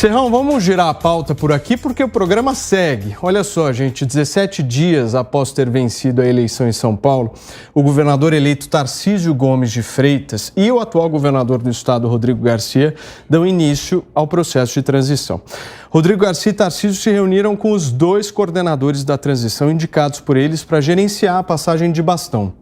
Serrão, vamos girar a pauta por aqui porque o programa segue. Olha só, gente, 17 dias após ter vencido a eleição em São Paulo, o governador eleito Tarcísio Gomes de Freitas e o atual governador do estado, Rodrigo Garcia, dão início ao processo de transição. Rodrigo Garcia e Tarcísio se reuniram com os dois coordenadores da transição indicados por eles para gerenciar a passagem de bastão: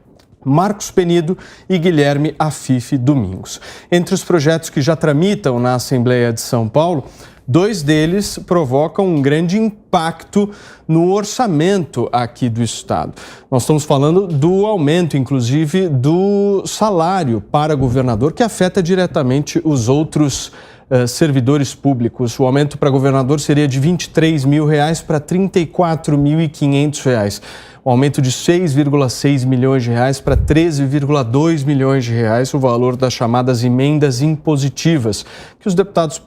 Marcos Penido e Guilherme Afife Domingos. Entre os projetos que já tramitam na Assembleia de São Paulo, dois deles provocam um grande impacto no orçamento aqui do estado. Nós estamos falando do aumento, inclusive, do salário para governador, que afeta diretamente os outros servidores públicos. O aumento para governador seria de R$ 23 mil para R$ 34.500. Um aumento de 6,6 milhões de reais para 13,2 milhões de reais, o valor das chamadas emendas impositivas, que os deputados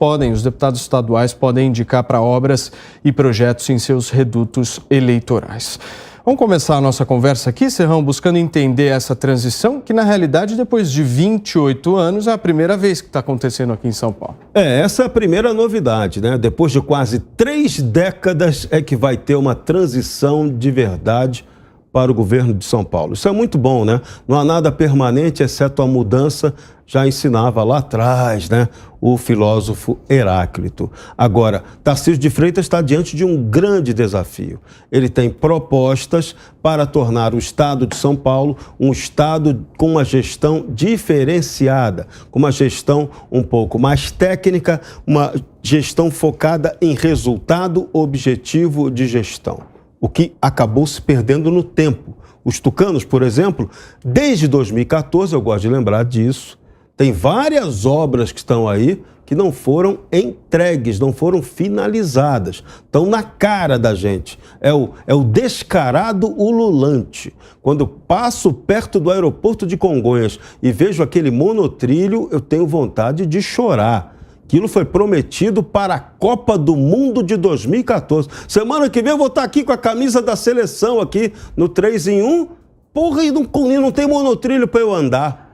estaduais podem indicar para obras e projetos em seus redutos eleitorais. Vamos começar a nossa conversa aqui, Serrão, buscando entender essa transição, que na realidade, depois de 28 anos, é a primeira vez que está acontecendo aqui em São Paulo. Essa é a primeira novidade, né? Depois de quase 3 décadas é que vai ter uma transição de verdade para o governo de São Paulo. Isso é muito bom, né? Não há nada permanente, exceto a mudança, já ensinava lá atrás, né? O filósofo Heráclito. Agora, Tarcísio de Freitas está diante de um grande desafio. Ele tem propostas para tornar o estado de São Paulo um estado com uma gestão diferenciada, com uma gestão um pouco mais técnica, uma gestão focada em resultado objetivo de gestão, o que acabou se perdendo no tempo. Os tucanos, por exemplo, desde 2014, eu gosto de lembrar disso, tem várias obras que estão aí que não foram entregues, não foram finalizadas. Estão na cara da gente. É o descarado ululante. Quando passo perto do aeroporto de Congonhas e vejo aquele monotrilho, eu tenho vontade de chorar. Aquilo foi prometido para a Copa do Mundo de 2014. Semana que vem eu vou estar aqui com a camisa da seleção aqui no 3 em 1. Porra, e não tem monotrilho para eu andar.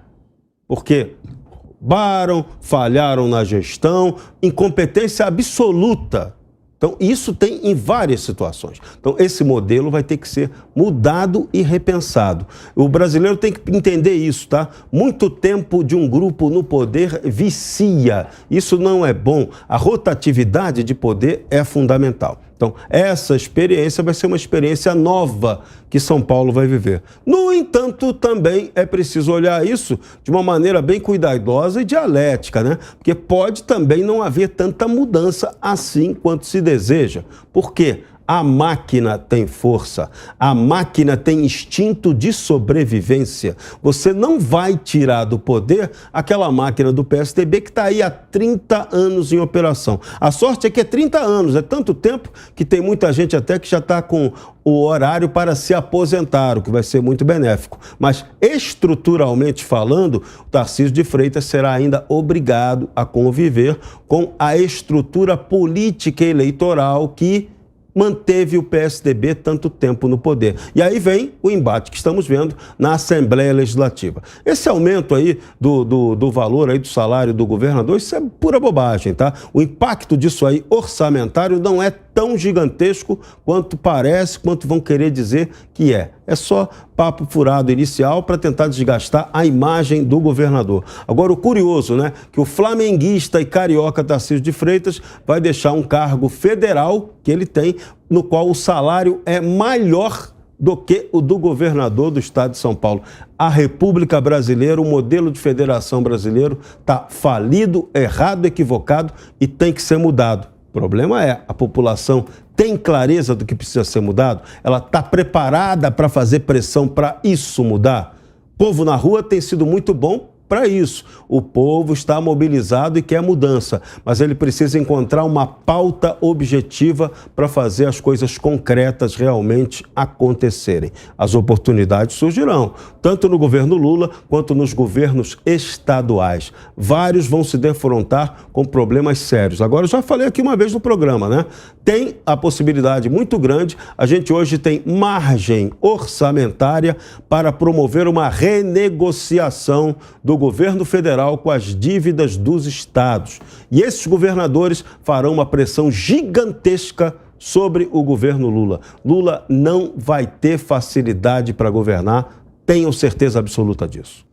Por quê? Roubaram, falharam na gestão, incompetência absoluta. Então, isso tem em várias situações. Então, esse modelo vai ter que ser mudado e repensado. O brasileiro tem que entender isso, tá? Muito tempo de um grupo no poder vicia. Isso não é bom. A rotatividade de poder é fundamental. Então, essa experiência vai ser uma experiência nova que São Paulo vai viver. No entanto, também é preciso olhar isso de uma maneira bem cuidadosa e dialética, né? Porque pode também não haver tanta mudança assim quanto se deseja. Por quê? A máquina tem força, a máquina tem instinto de sobrevivência. Você não vai tirar do poder aquela máquina do PSDB que está aí há 30 anos em operação. A sorte é que é 30 anos, é tanto tempo que tem muita gente até que já está com o horário para se aposentar, o que vai ser muito benéfico. Mas, estruturalmente falando, o Tarcísio de Freitas será ainda obrigado a conviver com a estrutura política e eleitoral que manteve o PSDB tanto tempo no poder. E aí vem o embate que estamos vendo na Assembleia Legislativa. Esse aumento aí do valor aí do salário do governador, isso é pura bobagem, tá? O impacto disso aí orçamentário não é tão gigantesco quanto parece, quanto vão querer dizer que é. É só papo furado inicial para tentar desgastar a imagem do governador. Agora, o curioso, né, que o flamenguista e carioca Tarcísio de Freitas vai deixar um cargo federal que ele tem, no qual o salário é maior do que o do governador do estado de São Paulo. A República Brasileira, o modelo de federação brasileiro está falido, errado, equivocado e tem que ser mudado. O problema é, a população tem clareza do que precisa ser mudado? Ela está preparada para fazer pressão para isso mudar? O povo na rua tem sido muito bom para isso. O povo está mobilizado e quer mudança, mas ele precisa encontrar uma pauta objetiva para fazer as coisas concretas realmente acontecerem. As oportunidades surgirão, tanto no governo Lula quanto nos governos estaduais. Vários vão se defrontar com problemas sérios. Agora, eu já falei aqui uma vez no programa, né? Tem a possibilidade muito grande, a gente hoje tem margem orçamentária para promover uma renegociação do governo federal com as dívidas dos estados. E esses governadores farão uma pressão gigantesca sobre o governo Lula. Lula não vai ter facilidade para governar, tenham certeza absoluta disso.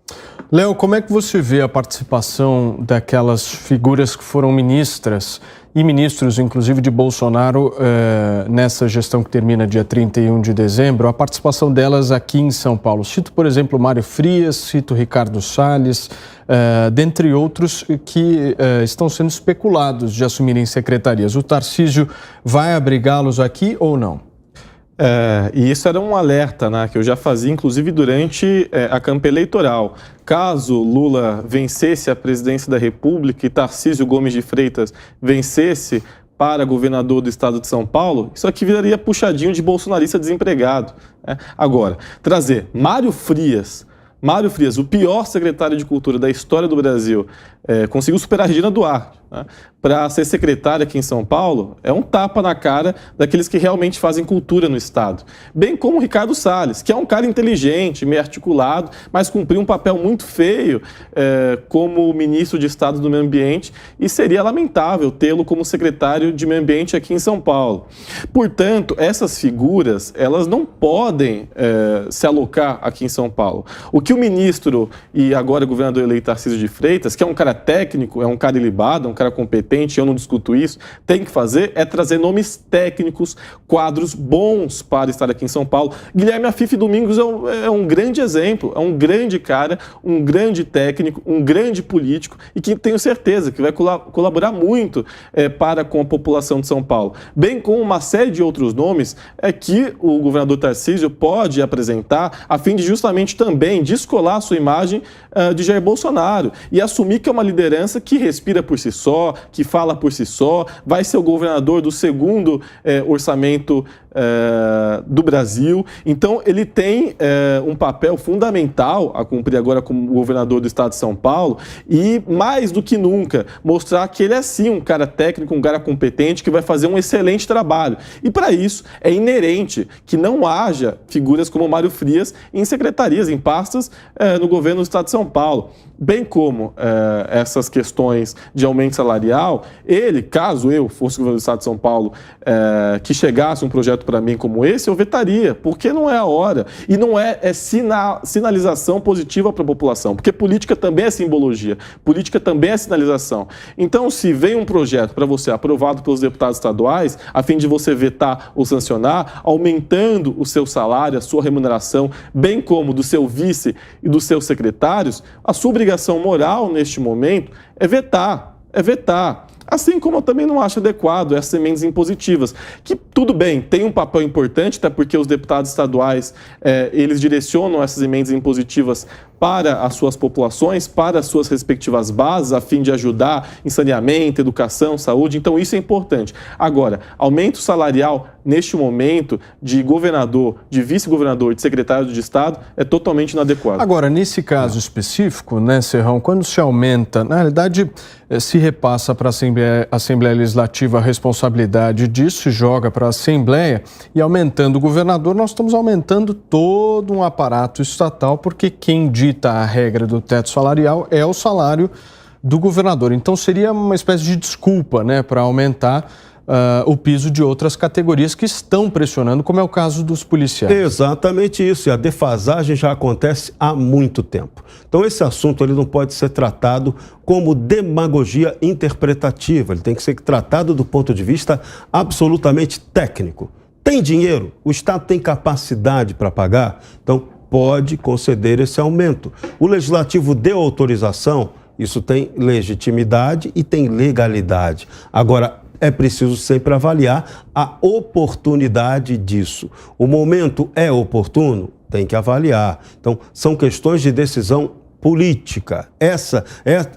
Léo, como é que você vê a participação daquelas figuras que foram ministras e ministros, inclusive de Bolsonaro, nessa gestão que termina dia 31 de dezembro, a participação delas aqui em São Paulo? Cito, por exemplo, Mário Frias, cito Ricardo Salles, dentre outros que estão sendo especulados de assumirem secretarias. O Tarcísio vai abrigá-los aqui ou não? E isso era um alerta, né, que eu já fazia, inclusive, durante a campanha eleitoral. Caso Lula vencesse a presidência da República e Tarcísio Gomes de Freitas vencesse para governador do estado de São Paulo, isso aqui viraria puxadinho de bolsonarista desempregado, né? Agora, trazer Mário Frias, o pior secretário de Cultura da história do Brasil, conseguiu superar a Regina Duarte, né, para ser secretária aqui em São Paulo, é um tapa na cara daqueles que realmente fazem cultura no estado. Bem como o Ricardo Salles, que é um cara inteligente, meio articulado, mas cumpriu um papel muito feio como ministro de Estado do Meio Ambiente, e seria lamentável tê-lo como secretário de Meio Ambiente aqui em São Paulo. Portanto, essas figuras, elas não podem se alocar aqui em São Paulo. O que o ministro e agora governador eleito Tarcísio de Freitas, que é um cara técnico, é um cara ilibado, é um cara competente, eu não discuto isso, tem que fazer é trazer nomes técnicos, quadros bons para estar aqui em São Paulo. Guilherme Afife Domingos é um grande exemplo, é um grande cara, um grande técnico, um grande político e que tenho certeza que vai colaborar muito para com a população de São Paulo. Bem como uma série de outros nomes que o governador Tarcísio pode apresentar a fim de justamente também descolar a sua imagem de Jair Bolsonaro e assumir que é uma liderança que respira por si só, que fala por si só, vai ser o governador do segundo orçamento do Brasil. Então, ele tem um papel fundamental a cumprir agora como governador do estado de São Paulo e, mais do que nunca, mostrar que ele é sim um cara técnico, um cara competente, que vai fazer um excelente trabalho. E, para isso, é inerente que não haja figuras como Mário Frias em secretarias, em pastas no governo do estado de São Paulo. Bem como essas questões de aumento salarial, ele, caso eu fosse governador do estado de São Paulo, que chegasse um projeto para mim como esse, eu vetaria, porque não é a hora. E não é sinalização positiva para a população, porque política também é simbologia, política também é sinalização. Então, se vem um projeto para você aprovado pelos deputados estaduais, a fim de você vetar ou sancionar, aumentando o seu salário, a sua remuneração, bem como do seu vice e dos seus secretários, a sua obrigação moral neste momento é vetar. Assim como eu também não acho adequado essas emendas impositivas, que tudo bem, tem um papel importante, até porque os deputados estaduais, eles direcionam essas emendas impositivas para as suas populações, para as suas respectivas bases, a fim de ajudar em saneamento, educação, saúde, então isso é importante. Agora, aumento salarial neste momento de governador, de vice-governador, de secretário de Estado é totalmente inadequado. Agora, nesse caso específico, né, Serrão, quando se aumenta, na realidade se repassa para a Assembleia Legislativa a responsabilidade disso, se joga para a Assembleia e aumentando o governador, nós estamos aumentando todo um aparato estatal, porque quem dita a regra do teto salarial é o salário do governador. Então seria uma espécie de desculpa, né, para aumentar o piso de outras categorias que estão pressionando, como é o caso dos policiais. Exatamente isso, e a defasagem já acontece há muito tempo. Então esse assunto ele não pode ser tratado como demagogia interpretativa, ele tem que ser tratado do ponto de vista absolutamente técnico. Tem dinheiro? O Estado tem capacidade para pagar? Então pode conceder esse aumento. O Legislativo deu autorização, isso tem legitimidade e tem legalidade. Agora, é preciso sempre avaliar a oportunidade disso. O momento é oportuno? Tem que avaliar. Então, são questões de decisão política.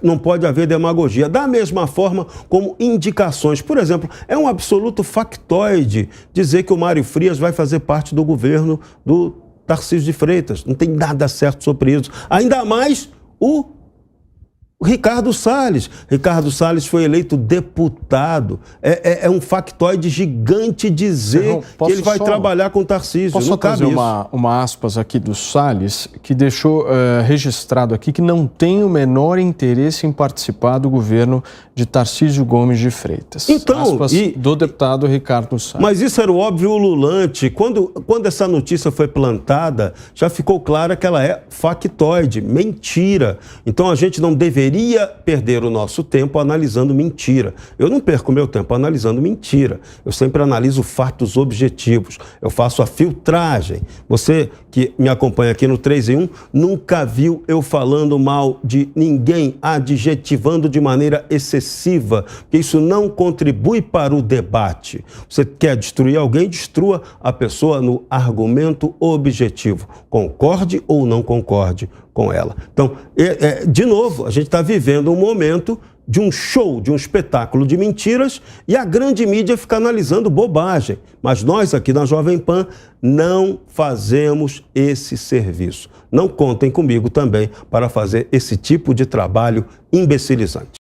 Não pode haver demagogia. Da mesma forma como indicações. Por exemplo, é um absoluto factoide dizer que o Mário Frias vai fazer parte do governo do Tarcísio de Freitas. Não tem nada certo sobre isso. Ainda mais o O Ricardo Salles. Ricardo Salles foi eleito deputado. É um factoide gigante dizer que ele vai trabalhar com Tarcísio. Posso não trazer cabe isso. uma aspas aqui do Salles, que deixou registrado aqui que não tem o menor interesse em participar do governo de Tarcísio Gomes de Freitas. Então, aspas do deputado Ricardo Salles. Mas isso era o óbvio ululante. Quando essa notícia foi plantada, já ficou claro que ela é factoide, mentira. Então a gente não deveria perder o nosso tempo analisando mentira. Eu não perco meu tempo analisando mentira. Eu sempre analiso fatos objetivos. Eu faço a filtragem. Você que me acompanha aqui no 3 em 1 nunca viu eu falando mal de ninguém, adjetivando de maneira excessiva, porque isso não contribui para o debate. Você quer destruir alguém, destrua a pessoa no argumento objetivo. Concorde ou não concorde com ela. Então, de novo, a gente está vivendo um momento de um show, de um espetáculo de mentiras e a grande mídia fica analisando bobagem. Mas nós aqui na Jovem Pan não fazemos esse serviço. Não contem comigo também para fazer esse tipo de trabalho imbecilizante.